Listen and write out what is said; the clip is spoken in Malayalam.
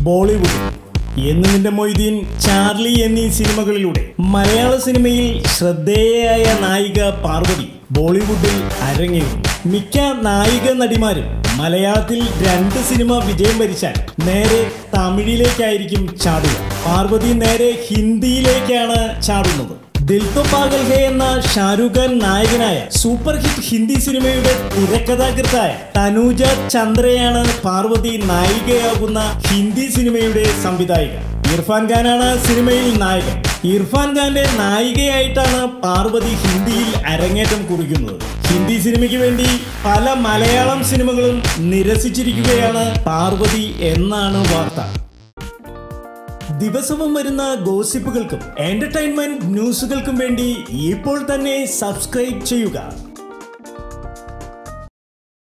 ബോളിവുഡ് എന്ന് നിന്റെ മൊയ്തീൻ, ചാർലി എന്നീ സിനിമകളിലൂടെ മലയാള സിനിമയിൽ ശ്രദ്ധേയയായ നായിക പാർവതി ബോളിവുഡിൽ അരങ്ങേറുന്നു. മിക്ക നായിക നടിമാരും മലയാളത്തിൽ 2 സിനിമ വിജയം വരിച്ചാൽ നേരെ തമിഴിലേക്കായിരിക്കും ചാടുക. പാർവതി നേരെ ഹിന്ദിയിലേക്കാണ് ചാടുന്നത്. ദിൽ തോ പാഗൽ ഹേ എന്ന ഷാരൂഖ് ഖാൻ നായകനായ സൂപ്പർ ഹിറ്റ് ഹിന്ദി സിനിമയുടെ തിരക്കഥാകൃത്തായ തനൂജ ചന്ദ്രയാണ് പാർവതി നായികയാകുന്ന ഹിന്ദി സിനിമയുടെ സംവിധായിക. ഇർഫാൻ ഖാനാണ് സിനിമയിൽ നായകൻ. ഇർഫാൻ ഖാന്റെ നായികയായിട്ടാണ് പാർവതി ഹിന്ദിയിൽ അരങ്ങേറ്റം കുറിക്കുന്നത്. ഹിന്ദി സിനിമയ്ക്ക് വേണ്ടി പല മലയാളം സിനിമകളും നിരസിച്ചിരിക്കുകയാണ് പാർവതി എന്നാണ് വാർത്ത. ദിവസവും വരുന്ന ഗോസിപ്പുകൾക്കും എന്റർടൈൻമെന്റ് ന്യൂസുകൾക്കും വേണ്ടി ഇപ്പോൾ തന്നെ സബ്സ്ക്രൈബ് ചെയ്യുക.